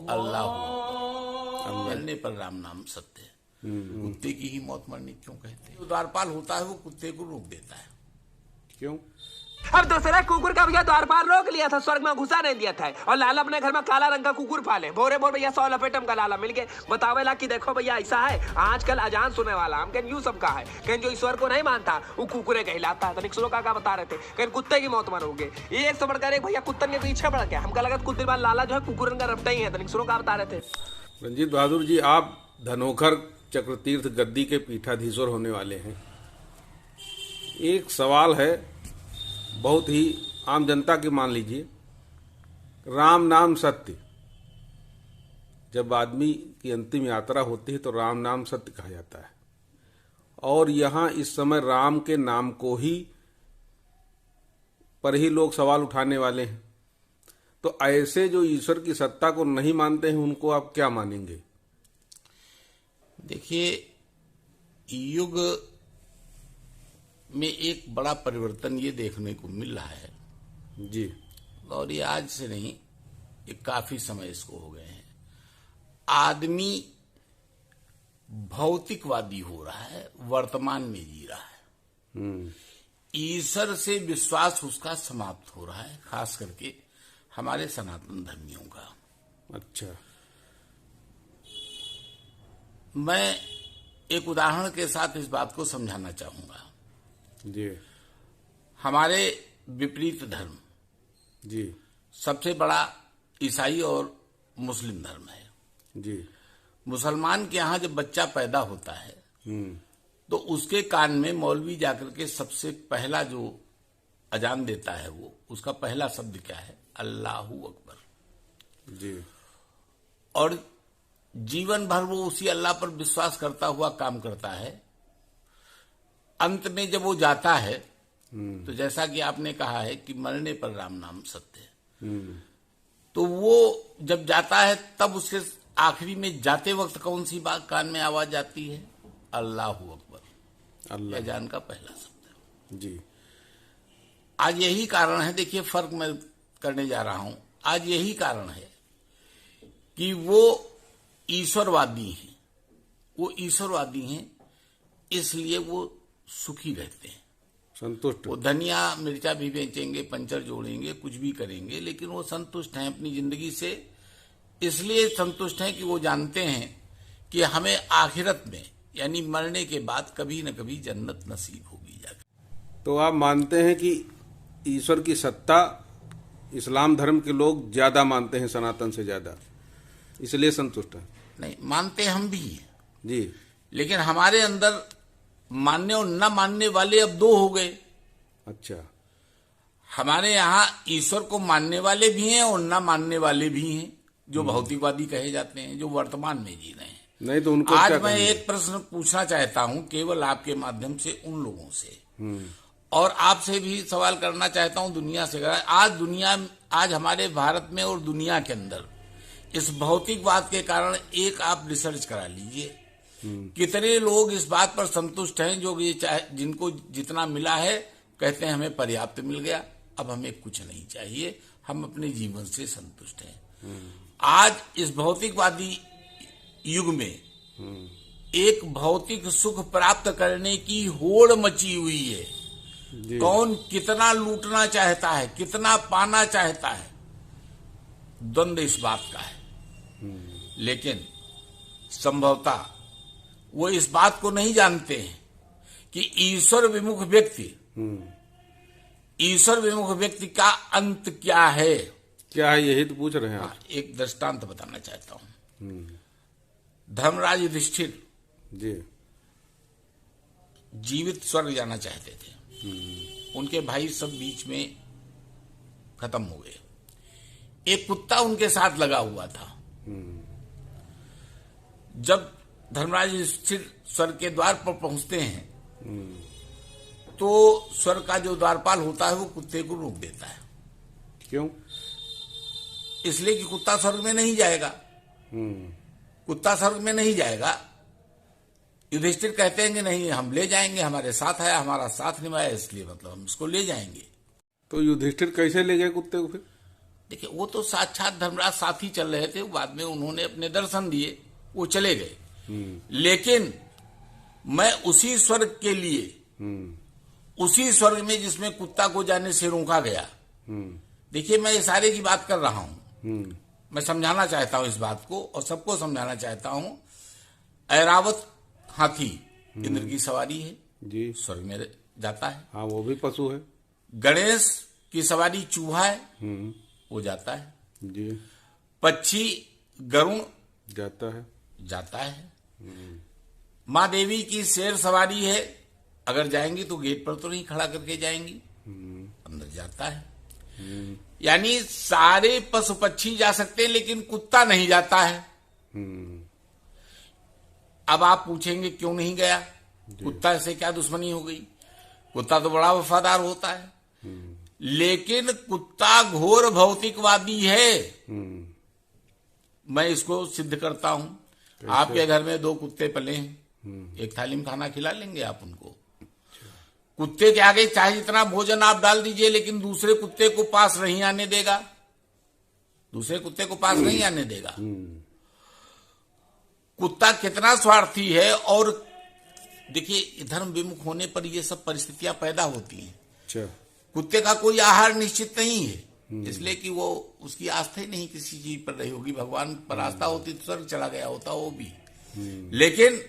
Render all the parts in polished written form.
अल्लाह मरने पर राम नाम सत्य है। कुत्ते की ही मौत मरनी क्यों कहते हैं? जो द्वारपाल होता है वो कुत्ते को रोक देता है। क्यों? अब दूसरा कुकुर का भैया द्वारपाल रोक लिया था, स्वर्ग में घुसा नहीं दिया था। और लाला अपने घर में काला रंग का कुकुर पाले, भोरे भोर भैया 100 लपेटम का लाला मिल गए बतावेला कि देखो भैया ऐसा है आजकल अजान सुने वाला हम कहन यू सब का है कहन जो ईश्वर को नहीं मानता वो कुकुरे कहलाता है। तो का बता रहे थे कहन कुत्ते की मौत मरोगे। ये एक से बढ़कर एक भैया कुत्तन के पीछे बढ़ गया। हमका लगा कुत्ते वाला लाला जो है कुकुरन का रपटा ही है। तो का बता रहे थे। रंजीत बहादुर जी, आप धनोखर चक्रतीर्थ गद्दी के पीठाधीश्वर होने वाले हैं। एक सवाल है बहुत ही आम जनता की, मान लीजिए राम नाम सत्य, जब आदमी की अंतिम यात्रा होती है तो राम नाम सत्य कहा जाता है, और यहाँ इस समय राम के नाम को ही पर ही लोग सवाल उठाने वाले हैं। तो ऐसे जो ईश्वर की सत्ता को नहीं मानते हैं उनको आप क्या मानेंगे? देखिए, युग में एक बड़ा परिवर्तन ये देखने को मिल रहा है जी, और ये आज से नहीं, ये काफी समय इसको हो गए हैं। आदमी भौतिकवादी हो रहा है, वर्तमान में जी रहा है। ईश्वर से विश्वास उसका समाप्त हो रहा है, खास करके हमारे सनातन धर्मियों का। अच्छा, मैं एक उदाहरण के साथ इस बात को समझाना चाहूंगा। जी हमारे विपरीत धर्म जी सबसे बड़ा ईसाई और मुस्लिम धर्म है। जी। मुसलमान के यहाँ जब बच्चा पैदा होता है तो उसके कान में मौलवी जाकर के सबसे पहला जो अजान देता है वो उसका पहला शब्द क्या है? अल्लाहू अकबर। जी। और जीवन भर वो उसी अल्लाह पर विश्वास करता हुआ काम करता है। अंत में जब वो जाता है तो जैसा कि आपने कहा है कि मरने पर राम नाम सत्य है, तो वो जब जाता है तब उसके आखिरी में जाते वक्त कौन सी बात कान में आवाज जाती है? अल्लाहू अकबर। अल्लाह अजान का पहला शब्द है। जी। आज यही कारण है, देखिए फर्क मैं करने जा रहा हूं, आज यही कारण है कि वो ईश्वरवादी हैं। वो ईश्वरवादी हैं इसलिए वो सुखी रहते हैं, संतुष्ट। वो धनिया मिर्चा भी बेचेंगे, पंचर जोड़ेंगे, कुछ भी करेंगे, लेकिन वो संतुष्ट हैं अपनी जिंदगी से। इसलिए संतुष्ट हैं कि वो जानते हैं कि हमें आखिरत में यानी मरने के बाद कभी न कभी जन्नत नसीब होगी जाकर। तो आप मानते हैं कि ईश्वर की सत्ता इस्लाम धर्म के लोग ज्यादा मानते हैं सनातन से ज्यादा, इसलिए संतुष्ट है? नहीं, मानते हम भी हैं जी, लेकिन हमारे अंदर मानने और न मानने वाले अब दो हो गए। अच्छा। हमारे यहाँ ईश्वर को मानने वाले भी हैं और न मानने वाले भी हैं, जो भौतिकवादी कहे जाते हैं, जो वर्तमान में जी रहे हैं। नहीं तो उनको आज क्या मैं कहेंगे? एक प्रश्न पूछना चाहता हूं केवल आपके माध्यम से उन लोगों से, और आपसे भी सवाल करना चाहता हूं दुनिया से। आज हमारे भारत में और दुनिया के अंदर इस भौतिकवाद के कारण एक आप रिसर्च करा लीजिए, कितने लोग इस बात पर संतुष्ट हैं जो ये जिनको जितना मिला है कहते हैं हमें पर्याप्त मिल गया, अब हमें कुछ नहीं चाहिए, हम अपने जीवन से संतुष्ट हैं। आज इस भौतिकवादी युग में एक भौतिक सुख प्राप्त करने की होड़ मची हुई है। कौन कितना लूटना चाहता है, कितना पाना चाहता है, द्वंद्व इस बात का है। लेकिन संभवतः वो इस बात को नहीं जानते हैं कि ईश्वर विमुख व्यक्ति का अंत क्या है। क्या है, यही तो पूछ रहे हैं आप? एक दृष्टांत बताना चाहता हूं। धर्मराज युधिष्ठिर जी जीवित स्वर्ग जाना चाहते थे, उनके भाई सब बीच में खत्म हो गए। एक कुत्ता उनके साथ लगा हुआ था। जब धर्मराज युधिष्ठिर स्वर्ग के द्वार पर पहुंचते हैं तो स्वर्ग का जो द्वारपाल होता है वो कुत्ते को रोक देता है। क्यों? इसलिए कि कुत्ता स्वर्ग में नहीं जाएगा। कुत्ता स्वर्ग में नहीं जाएगा। युधिष्ठिर कहते हैं कि नहीं, हम ले जाएंगे, हमारे साथ आया, हमारा साथ निभाया, इसलिए मतलब हम इसको ले जाएंगे। तो युधिष्ठिर कैसे ले गए कुत्ते को फिर? देखिए, वो तो साक्षात धर्मराज साथ ही चल रहे थे, बाद में उन्होंने अपने दर्शन दिए, वो चले गए। लेकिन मैं उसी स्वर्ग के लिए, उसी स्वर्ग में जिसमें कुत्ता को जाने से रोका गया, देखिए मैं इशारे की बात कर रहा हूं, मैं समझाना चाहता हूं इस बात को और सबको समझाना चाहता हूं। ऐरावत हाथी इंद्र की सवारी है जी, स्वर्ग में जाता है। हाँ वो भी पशु है। गणेश की सवारी चूहा है, वो जाता है जी। पक्षी गरुण जाता है। माँ देवी की शेर सवारी है, अगर जाएंगी तो गेट पर तो नहीं खड़ा करके जाएंगी, अंदर जाता है। यानी सारे पशु पक्षी जा सकते हैं लेकिन कुत्ता नहीं जाता है। अब आप पूछेंगे क्यों नहीं गया, कुत्ता से क्या दुश्मनी हो गई? कुत्ता तो बड़ा वफादार होता है, लेकिन कुत्ता घोर भौतिकवादी है। मैं इसको सिद्ध करता हूं। आपके घर में 2 कुत्ते पले हैं, एक थाली में खाना खिला लेंगे आप उनको। कुत्ते के आगे चाहे जितना भोजन आप डाल दीजिए, लेकिन दूसरे कुत्ते को पास नहीं आने देगा, दूसरे कुत्ते को पास नहीं आने देगा। कुत्ता कितना स्वार्थी है। और देखिए, धर्म विमुख होने पर ये सब परिस्थितियां पैदा होती हैं। अच्छा। कुत्ते का कोई आहार निश्चित नहीं है, इसलिए कि वो उसकी आस्था ही नहीं किसी चीज पर रही होगी। भगवान पर आस्था होती तो स्वर्ग चला गया होता वो भी। लेकिन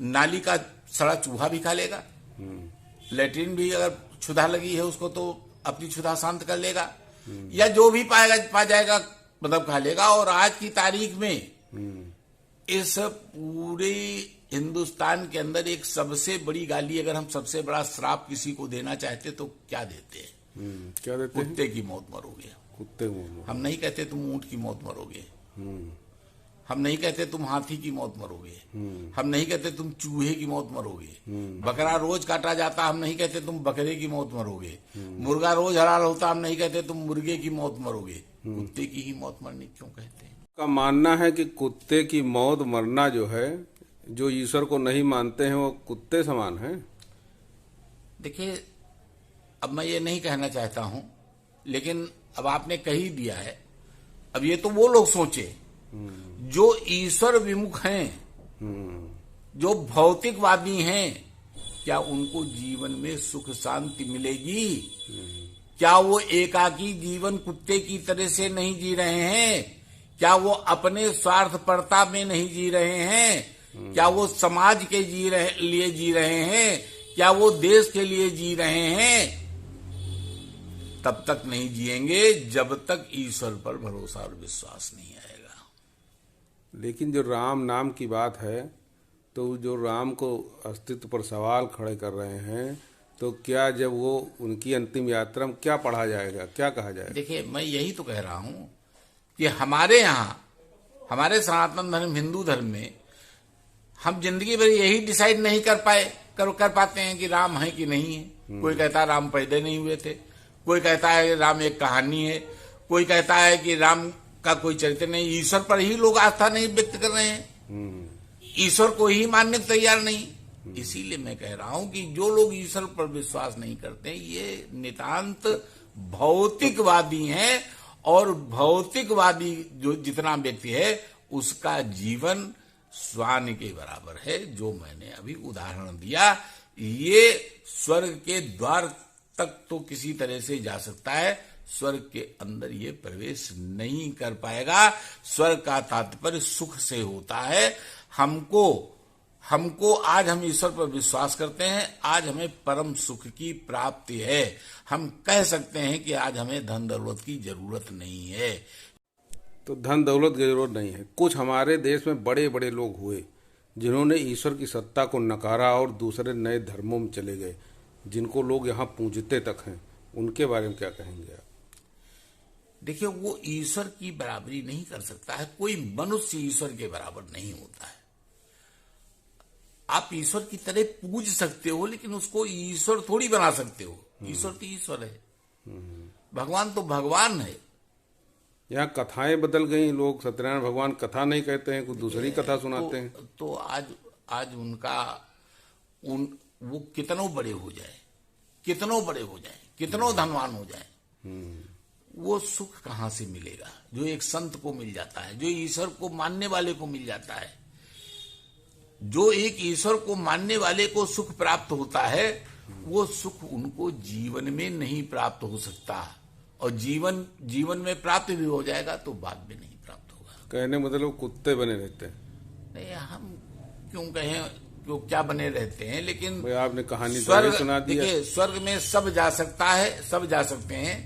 नाली का सड़ा चूहा भी खा लेगा, लेटरिन भी अगर क्षुधा लगी है उसको तो अपनी क्षुधा शांत कर लेगा, या जो भी पा जाएगा मतलब खा लेगा। और आज की तारीख में इस पूरे हिंदुस्तान के अंदर एक सबसे बड़ी गाली, अगर हम सबसे बड़ा श्राप किसी को देना चाहते तो क्या देते हैं? क्या देते हैं? कुत्ते की मौत मरोगे। कुत्ते को हम नहीं कहते तुम ऊंट की मौत मरोगे, हम नहीं कहते तुम हाथी की मौत मरोगे, हम नहीं कहते तुम चूहे की मौत मरोगे। बकरा रोज काटा जाता, हम नहीं कहते तुम बकरे की मौत मरोगे। मुर्गा रोज हलाल होता, हम नहीं कहते तुम मुर्गे की मौत मरोगे। कुत्ते की ही मौत मरनी क्यों कहते हैं? का मानना है कि कुत्ते की मौत मरना जो है, जो ईश्वर को नहीं मानते हैं वो कुत्ते समान है। देखिए, अब मैं ये नहीं कहना चाहता हूं, लेकिन अब आपने कह ही दिया है। अब ये तो वो लोग सोचे जो ईश्वर विमुख हैं, जो भौतिकवादी हैं, क्या उनको जीवन में सुख शांति मिलेगी? क्या वो एकाकी जीवन कुत्ते की तरह से नहीं जी रहे हैं? क्या वो अपने स्वार्थपरता में नहीं जी रहे हैं? क्या वो समाज के लिए जी रहे हैं? क्या वो देश के लिए जी रहे हैं? तब तक नहीं जिएंगे जब तक ईश्वर पर भरोसा और विश्वास नहीं आएगा। लेकिन जो राम नाम की बात है, तो जो राम को अस्तित्व पर सवाल खड़े कर रहे हैं, तो क्या जब वो उनकी अंतिम यात्रा में क्या पढ़ा जाएगा, क्या कहा जाएगा? देखिए, मैं यही तो कह रहा हूं कि हमारे यहाँ, हमारे सनातन धर्म हिंदू धर्म में हम जिंदगी भर यही डिसाइड नहीं कर पाते हैं कि राम है कि नहीं है। कोई कहता है राम पैदा नहीं हुए थे, कोई कहता है राम एक कहानी है, कोई कहता है कि राम का कोई चरित्र नहीं। ईश्वर पर ही लोग आस्था नहीं व्यक्त कर रहे हैं, ईश्वर को ही मानने को तैयार नहीं। इसीलिए मैं कह रहा हूं कि जो लोग ईश्वर पर विश्वास नहीं करते, ये नितांत भौतिकवादी हैं। और भौतिकवादी जो जितना व्यक्ति है, उसका जीवन श्वान के बराबर है। जो मैंने अभी उदाहरण दिया, ये स्वर्ग के द्वार तक तो किसी तरह से जा सकता है, स्वर्ग के अंदर ये प्रवेश नहीं कर पाएगा। स्वर्ग का तात्पर्य सुख से होता है। हमको आज हम ईश्वर पर विश्वास करते हैं, आज हमें परम सुख की प्राप्ति है। हम कह सकते हैं कि आज हमें धन दौलत की जरूरत नहीं है। तो धन दौलत की जरूरत नहीं है। कुछ हमारे देश में बड़े बड़े लोग हुए जिन्होंने ईश्वर की सत्ता को नकारा और दूसरे नए धर्मों में चले गए, जिनको लोग यहाँ पूजते तक हैं। उनके बारे में क्या कहेंगे आप? देखिए, वो ईश्वर की बराबरी नहीं कर सकता है। कोई मनुष्य ईश्वर के बराबर नहीं होता है। आप ईश्वर की तरह पूज सकते हो, लेकिन उसको ईश्वर थोड़ी बना सकते हो। ईश्वर तो ईश्वर है, भगवान तो भगवान है। यहाँ कथाएं बदल गई, लोग सत्यनारायण भगवान कथा नहीं कहते हैं, कुछ दूसरी कथा सुनाते हैं। तो आज वो कितनों बड़े हो जाए, कितनों धनवान हो जाए, वो सुख कहां से मिलेगा जो एक संत को मिल जाता है, जो ईश्वर को मानने वाले को मिल जाता है। जो एक ईश्वर को मानने वाले को सुख प्राप्त होता है, वो सुख उनको जीवन में नहीं प्राप्त हो सकता, और जीवन में प्राप्त भी हो जाएगा तो बाद में नहीं प्राप्त होगा। कहने मतलब कुत्ते बने रहते हैं। नहीं, हम क्यों कहें क्यों क्या बने रहते हैं, लेकिन भाई आपने कहानी स्वर्ग सुना दी। देखिए, स्वर्ग में सब जा सकता है, सब जा सकते हैं,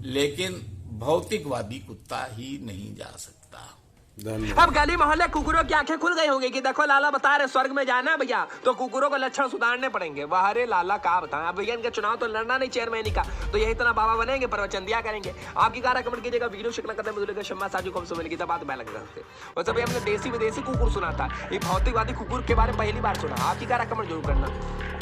लेकिन भौतिकवादी कुत्ता ही नहीं जा सकता। धन्यवाद। अब गली मोहल्ले कुकुरों की आंखें खुल गई होंगी कि देखो लाला बता रहे स्वर्ग में जाना भैया तो कुकुरों को लक्षण सुधारने पड़ेंगे। वाह रे लाला का बताएं। अब भैया इनका चुनाव तो लड़ना नहीं चेयरमैन का, तो यही इतना बाबा बनेंगे, प्रवचन दिया करेंगे। आपकी कार कमेंट कीजिएगा, वीडियो शिकना करते हैं शम्मा साजू कम से मिलेगी, तब बात मैं लग सकते। और सभी हमने देसी विदेशी कुकुर सुना था, ये भौतिकवादी कुकुर के बारे में पहली बार सुना। आपकी कार कमेंट जरूर करना।